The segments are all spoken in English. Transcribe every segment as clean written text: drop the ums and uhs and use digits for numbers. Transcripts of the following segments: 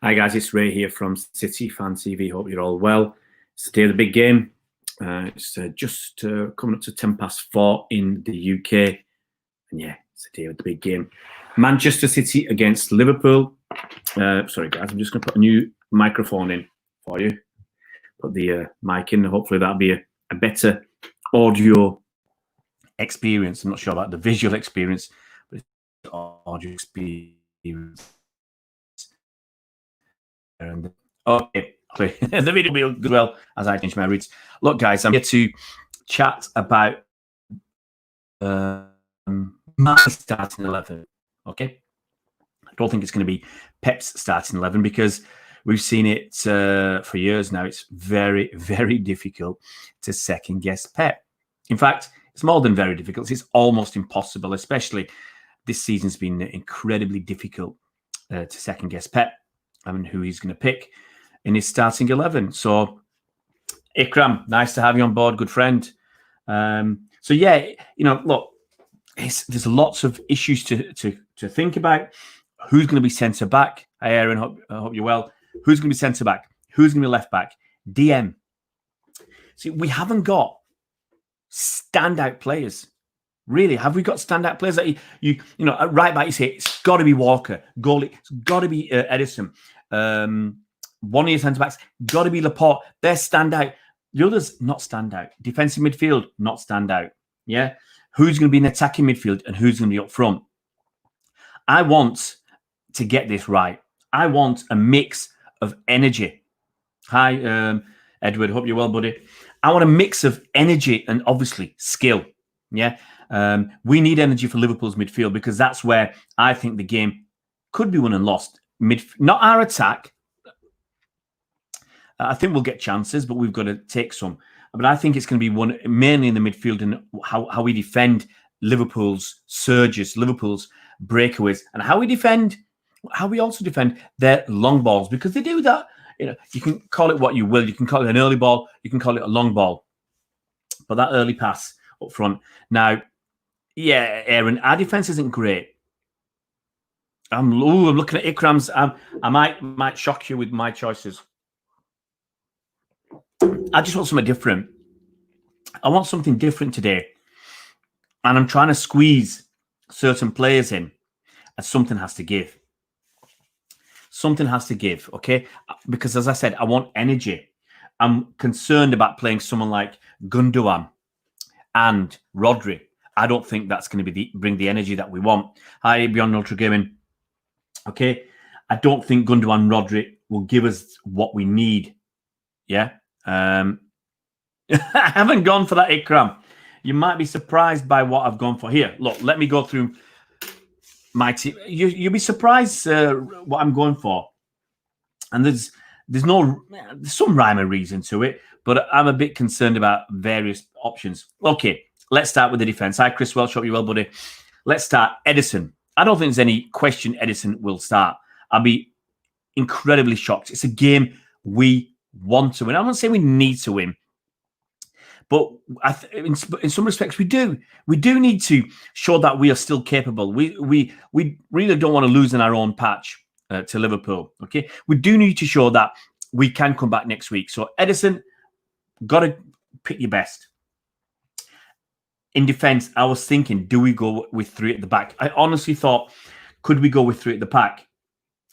Hi guys, it's Ray here from City Fan TV. Hope you're all well. It's the day of the big game. It's just coming up to 4:10 in the UK. And yeah, it's the day of the big game. Manchester City against Liverpool. Sorry guys, I'm just going to put a new microphone in for you. Put the mic in. Hopefully that'll be a better audio experience. I'm not sure about the visual experience, but it's audio experience. And okay, the video will be good well as I change my reads. Look, guys, I'm here to chat about my starting 11. Okay, I don't think it's going to be Pep's starting 11 because we've seen it for years now. It's very, very difficult to second guess Pep. In fact, it's more than very difficult. It's almost impossible, especially this season's been incredibly difficult to second guess Pep. I mean, who he's going to pick in his starting 11. So, Ikram, nice to have you on board, good friend. So, yeah, you know, look, there's lots of issues to think about. Who's going to be centre back? Hi, Aaron, I hope you're well. Who's going to be centre back? Who's going to be left back? DM. See, we haven't got standout players. Really, have we got standout players that you know right back? You say it's got to be Walker, goalie, it's got to be Edison. One of your centre backs got to be Laporte. They're standout. The others not standout. Defensive midfield not standout. Yeah, who's going to be in attacking midfield and who's going to be up front? I want to get this right. I want a mix of energy. Hi, Edward. Hope you're well, buddy. I want a mix of energy and obviously skill. Yeah. We need energy for Liverpool's midfield because that's where I think the game could be won and lost. Not our attack. I think we'll get chances, but we've got to take some. But I think it's going to be won mainly in the midfield and how we defend Liverpool's surges, Liverpool's breakaways, and how we also defend their long balls because they do that. You know, you can call it what you will. You can call it an early ball. You can call it a long ball. But that early pass up front. Now, yeah, Aaron, our defense isn't great. I'm looking at Ikram's. I might shock you with my choices. I just want something different. I want something different today. And I'm trying to squeeze certain players in. And something has to give. Something has to give, okay? Because as I said, I want energy. I'm concerned about playing someone like Gundogan and Rodri. I don't think that's going to be bring the energy that we want. Hi, Beyond Ultra Gaming. Okay, I don't think Gundogan and Rodri will give us what we need. Yeah, I haven't gone for that, Ikram. You might be surprised by what I've gone for here. Look, let me go through my team. You'll be surprised what I'm going for. And there's some rhyme or reason to it, but I'm a bit concerned about various options. Okay. Let's start with the defense. Hi, Chris Welsh. Hope you well, buddy. Let's start. Edison. I don't think there's any question Edison will start. I'll be incredibly shocked. It's a game we want to win. I'm not saying we need to win, but in some respects we do. We do need to show that we are still capable. We really don't want to lose in our own patch to Liverpool. Okay, we do need to show that we can come back next week. So Edison, got to pick your best. In defense, I was thinking, do we go with 3 at the back? I honestly thought, could we go with 3 at the back?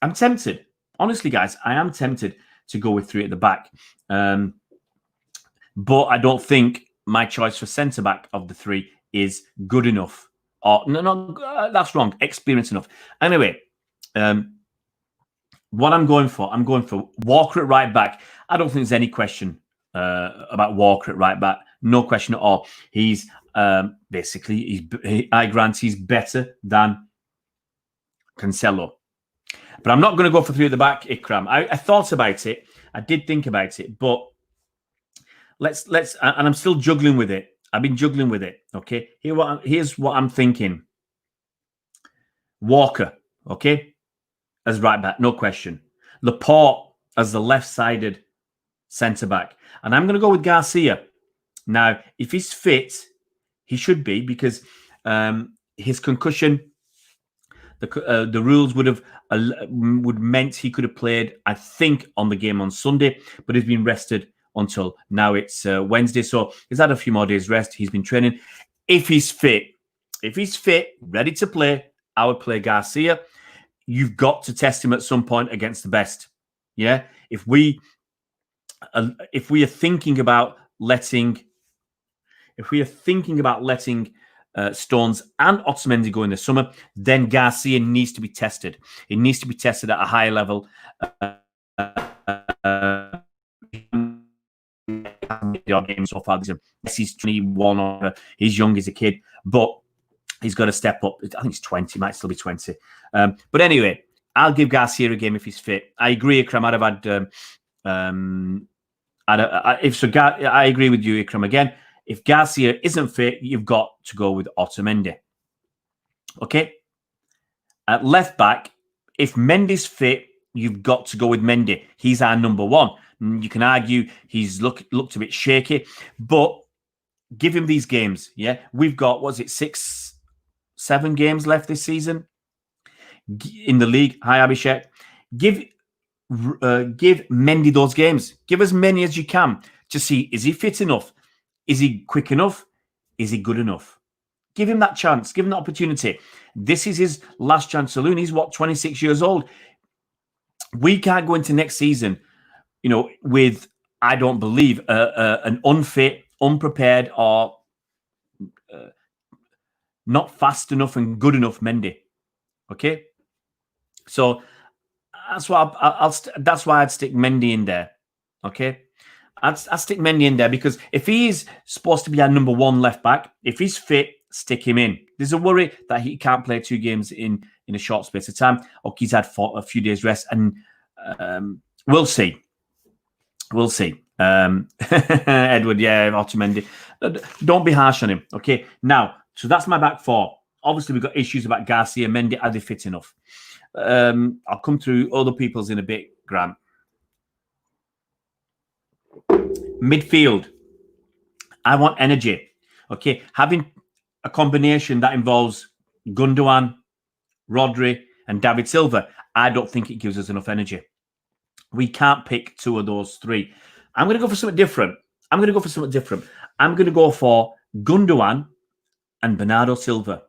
I'm tempted. Honestly, guys, I am tempted to go with 3 at the back. But I don't think my choice for centre-back of the 3 is good enough. Or no, that's wrong. Experienced enough. Anyway, what I'm going for Walker at right back. I don't think there's any question about Walker at right back. No question at all. He's basically, I grant he's better than Cancelo. But I'm not going to go for 3 at the back, Ikram. I thought about it. I did think about it, but let's and I'm still juggling with it. I've been juggling with it. Okay, here's what I'm thinking. Walker, okay, as right back, no question. Laporte as the left-sided centre back, and I'm going to go with Garcia. Now, if he's fit, he should be because his concussion The rules would meant he could have played, I think, on the game on Sunday, but he's been rested until now. It's Wednesday, so he's had a few more days rest. He's been training. If he's fit, ready to play, I would play Garcia. You've got to test him at some point against the best. Yeah, if we are thinking about letting Stones and Otamendi go in the summer, then Garcia needs to be tested. He needs to be tested at a higher level. So far, he's 21. He's young as a kid, but he's got to step up. I think he's 20, might still be 20. But anyway, I'll give Garcia a game if he's fit. I agree, Ikram. I agree with you, Ikram. Again, if Garcia isn't fit, you've got to go with Otamendi. Okay? At left back, if Mendy's fit, you've got to go with Mendy. He's our number one. You can argue he's looked a bit shaky, but give him these games. Yeah, we've got 6, 7 games left this season in the league. Hi, Abhishek. Give Mendy those games. Give as many as you can to see, is he fit enough? Is he quick enough? Is he good enough? Give him that chance. Give him that opportunity. This is his last chance saloon. He's 26 years old. We can't go into next season, with, I don't believe, an unfit, unprepared, or not fast enough and good enough Mendy. Okay, so that's why that's why I'd stick Mendy in there. Okay, I'd stick Mendy in there because if he's supposed to be our number one left back, if he's fit, stick him in. There's a worry that he can't play 2 games in a short space of time. Or he's had a few days rest, and we'll see. We'll see. Edward, yeah, Otamendi. Don't be harsh on him. Okay, now, so that's my back 4. Obviously, we've got issues about Garcia, Mendy. Are they fit enough? I'll come through other people's in a bit, Grant. Midfield. I want energy. Okay, having a combination that involves Gundogan, Rodri, and David Silva, I don't think it gives us enough energy. We can't pick 2 of those 3. I'm going to go for something different. I'm going to go for Gundogan and Bernardo Silva.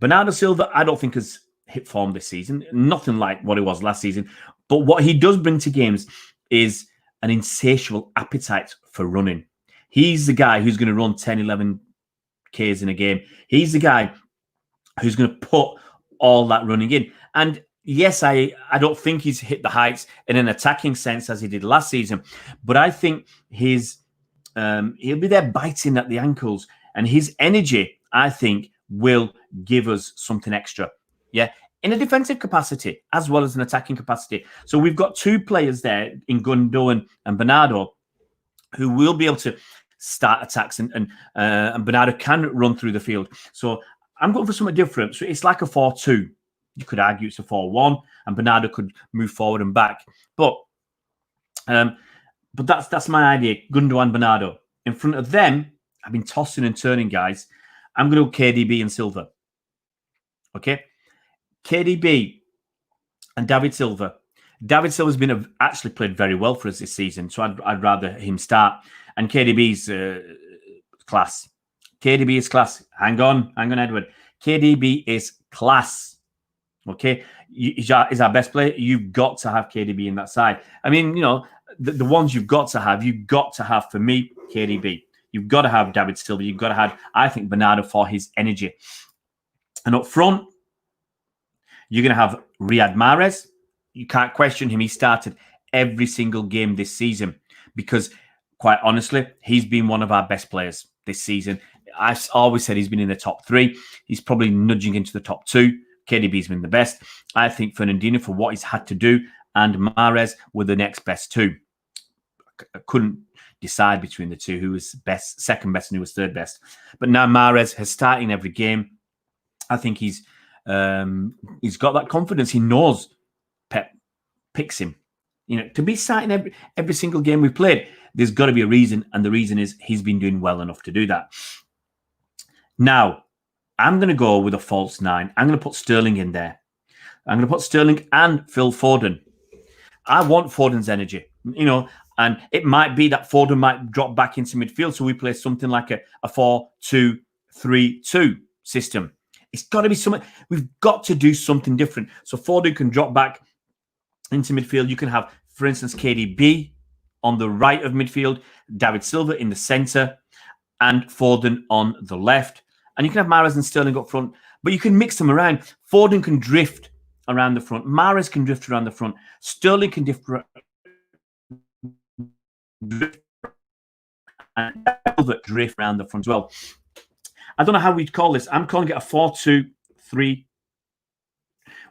Bernardo Silva, I don't think has hit form this season. Nothing like what it was last season. But what he does bring to games is an insatiable appetite for running. He's the guy who's going to run 10, 11 Ks in a game. He's the guy who's going to put all that running in. And yes, I don't think he's hit the heights in an attacking sense as he did last season, but I think he'll be there biting at the ankles, and his energy, I think, will give us something extra. Yeah, in a defensive capacity as well as an attacking capacity. So we've got 2 players there in Gundogan and Bernardo who will be able to start attacks, and Bernardo can run through the field. So I'm going for something different. So it's like a 4-2. You could argue it's a 4-1, and Bernardo could move forward and back. But that's my idea. Gundogan, Bernardo. In front of them, I've been tossing and turning, guys. I'm going to go KDB and Silva. Okay? KDB and David Silva. David Silva's actually played very well for us this season, so I'd rather him start. And KDB's class. KDB is class. Hang on, Edward. KDB is class. Okay, he's our best player. You've got to have KDB in that side. I mean, the ones you've got to have for me, KDB. You've got to have David Silva. You've got to have, I think, Bernardo for his energy. And up front, you're going to have Riyad Mahrez. You can't question him. He started every single game this season because, quite honestly, he's been one of our best players this season. I've always said he's been in the top 3. He's probably nudging into the top 2. KDB's been the best. I think Fernandinho, for what he's had to do, and Mahrez were the next best 2. I couldn't decide between the 2 who was best, second best, and who was third best. But now Mahrez has started in every game. I think he's got that confidence. He knows Pep picks him. To be starting every single game we've played, there's got to be a reason, and the reason is he's been doing well enough to do that. Now, I'm going to go with a false 9. I'm going to put Sterling in there. I'm going to put Sterling and Phil Foden. I want Foden's energy, and it might be that Foden might drop back into midfield, so we play something like a 4-2-3-2 system. It's got to be something. We've got to do something different. So Foden can drop back into midfield. You can have, for instance, KDB on the right of midfield, David Silva in the centre, and Foden on the left. And you can have Mahrez and Sterling up front, but you can mix them around. Foden can drift around the front. Mahrez can drift around the front. Sterling can drift and drift around the front as well. I don't know how we'd call this. I'm calling it a 4-2-3.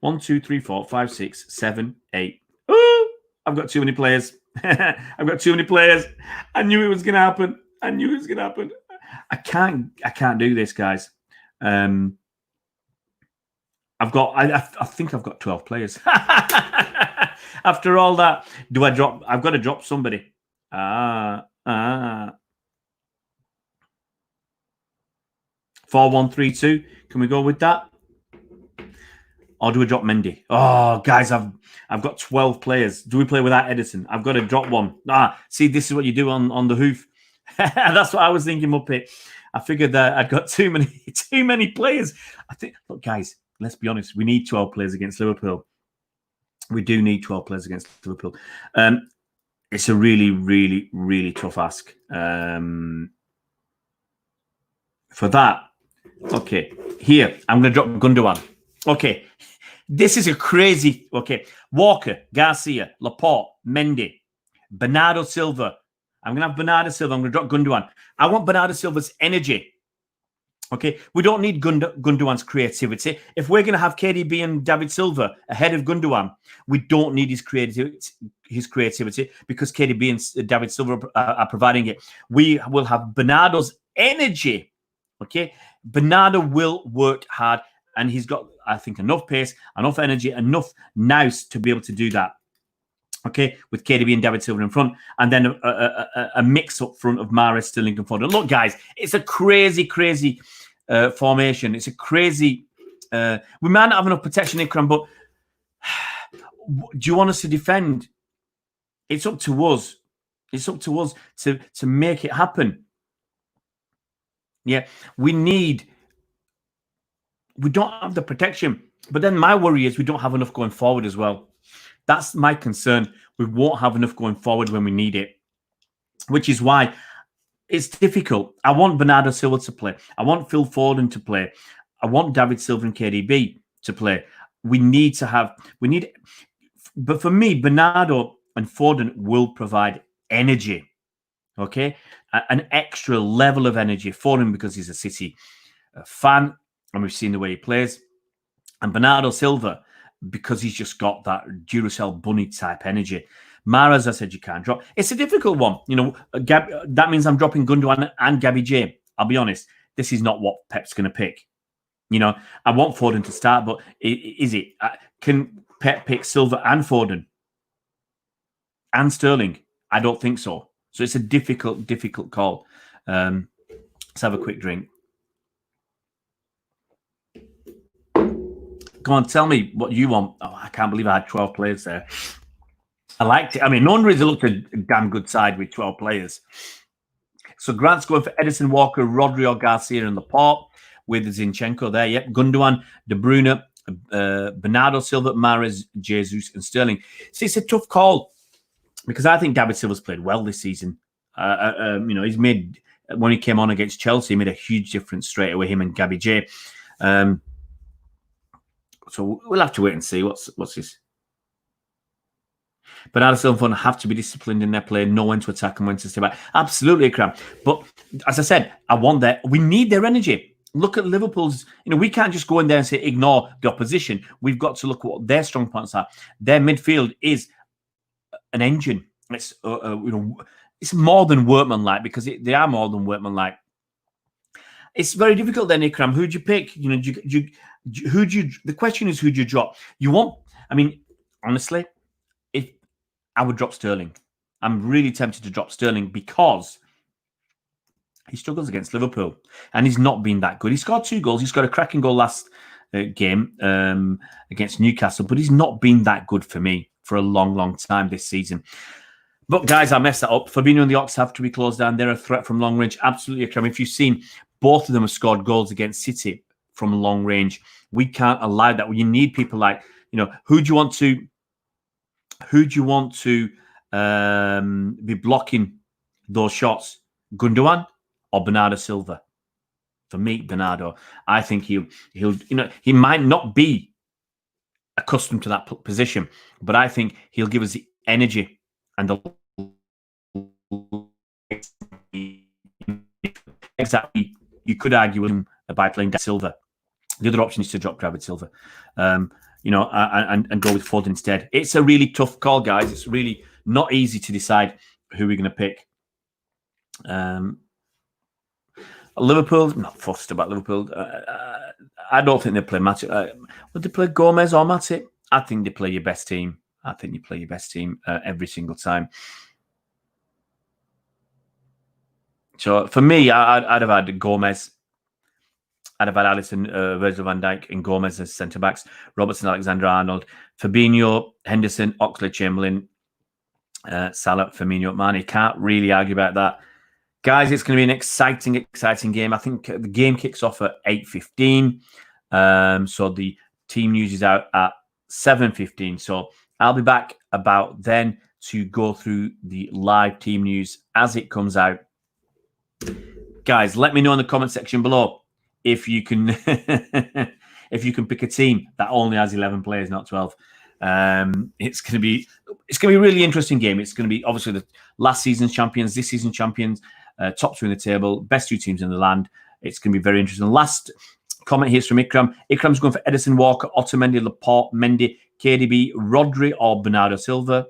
1, 2, 3, 4, 5, 6, 7, 8. Ooh, I've got too many players. I've got too many players. I knew it was going to happen. I can't do this, guys. I think I've got 12 players. After all that, do I drop? I've got to drop somebody. 4-1-3-2. Can we go with that? Or do we drop Mendy? Oh, guys, I've got 12 players. Do we play without Edison? I've got to drop one. See, this is what you do on the hoof. That's what I was thinking, Muppet. I figured that I'd got too many players. I think, look, guys, let's be honest. We need 12 players against Liverpool. We do need 12 players against Liverpool. It's a really, really, really tough ask. For that, okay, here, I'm going to drop Gundogan. Okay, this is a crazy, okay, Walker, Garcia, Laporte, Mendy, Bernardo Silva. I'm going to have Bernardo Silva. I'm going to drop Gundogan. I want Bernardo Silva's energy. Okay, we don't need Gundogan's creativity. If we're going to have KDB and David Silva ahead of Gundogan, we don't need his creativity because KDB and David Silva are providing it. We will have Bernardo's energy. Okay, Bernardo will work hard, and he's got, I think, enough pace, enough energy, enough nous to be able to do that. Okay, with KDB and David Silva in front, and then a mix up front of Mahrez, Sterling, and Foden. Look, guys, it's a crazy, crazy formation. It's a crazy. We might not have enough protection in Ikram, but do you want us to defend? It's up to us. It's up to us to make it happen. Yeah, we don't have the protection, but then my worry is we don't have enough going forward as well. That's my concern. We won't have enough going forward when we need it, which is why it's difficult. I want Bernardo Silva to play. I want Phil Foden to play. I want David Silva and KDB to play. But for me, Bernardo and Foden will provide energy, okay? An extra level of energy. Foden because he's a City fan, and we've seen the way he plays. And Bernardo Silva because he's just got that Duracell bunny type energy. Mahrez, I said, you can't drop. It's a difficult one. That means I'm dropping Gundogan and Gabby J. I'll be honest. This is not what Pep's going to pick. I want Foden to start, but is it? Can Pep pick Silva and Foden and Sterling? I don't think so. So it's a difficult call. Let's have a quick drink. Come on, tell me what you want. Oh, I can't believe I had 12 players there. I liked it. I mean, no one really looked a damn good side with 12 players. So Grant's going for Edison, Walker, Rodri, Garcia, and Laporte with Zinchenko there. Yep, Gundogan, De Bruyne, Bernardo Silva, Mahrez, Jesus, and Sterling. See, it's a tough call because I think David Silva's played well this season. He's made, when he came on against Chelsea, he made a huge difference straight away, him and Gabby J. So we'll have to wait and see what's this. Bernardo Silva have to be disciplined in their play, know when to attack and when to stay back. Absolutely, Cram. But as I said, we need their energy. Look at Liverpool's, we can't just go in there and say ignore the opposition. We've got to look at what their strong points are. Their midfield is an engine. It's it's more than workmanlike because they are more than workmanlike. It's very difficult then, Ikram. Who'd you pick? The question is, who'd you drop? Honestly, if I would drop Sterling. I'm really tempted to drop Sterling because He struggles against Liverpool, and he's not been that good. He scored 2 goals. He scored a cracking goal last game against Newcastle, but he's not been that good for me for a long, long time this season. But guys, I messed that up. Fabinho and the Ox have to be closed down. They're a threat from long range. Absolutely. I mean, if you've seen, both of them have scored goals against City from long range. We can't allow that. You need people like, who do you want to be blocking those shots? Gundogan or Bernardo Silva? For me, Bernardo. I think he'll he might not be accustomed to that position, but I think he'll give us the energy and the exactly. You could argue with him by playing David Silva. The other option is to drop David Silva, and go with Foden instead. It's a really tough call, guys. It's really not easy to decide who we're going to pick. Liverpool, I'm not fussed about Liverpool. I don't think they play Matip. Would they play Gomez or Matip? I think they play your best team. I think you play your best team every single time. So for me, I'd have had Gomez. I'd have had Alisson, Virgil van Dijk, and Gomez as centre backs. Robertson, Alexander-Arnold, Fabinho, Henderson, Oxlade-Chamberlain, Salah, Firmino, Mane. Can't really argue about that. Guys, it's going to be an exciting game. I think the game kicks off at 8:15. So the team news is out at 7:15. So I'll be back about then to go through the live team news as it comes out. Guys, let me know in the comment section below if you can if you can pick a team that only has 11 players, not 12. It's going to be a really interesting game. It's going to be obviously the last season's champions, this season's champions, top 2 in the table, best 2 teams in the land. It's going to be very interesting. Last comment here is from Ikram. Ikram's going for Edison, Walker, Otamendi, Laporte, Mendy, KDB, Rodri or Bernardo Silva.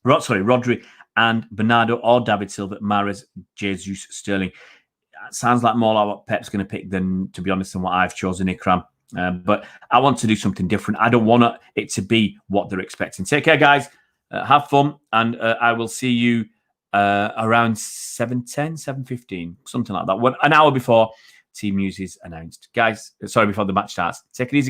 Rodri and Bernardo or David Silva, Mahrez, Jesus, Sterling. Sounds like more like what Pep's going to pick than, to be honest, than what I've chosen, Ikram. But I want to do something different. I don't want it to be what they're expecting. Take care, guys. Have fun. And I will see you around 7:10, 7:15, something like that. An hour before team news is announced. Guys, sorry, before the match starts. Take it easy, guys.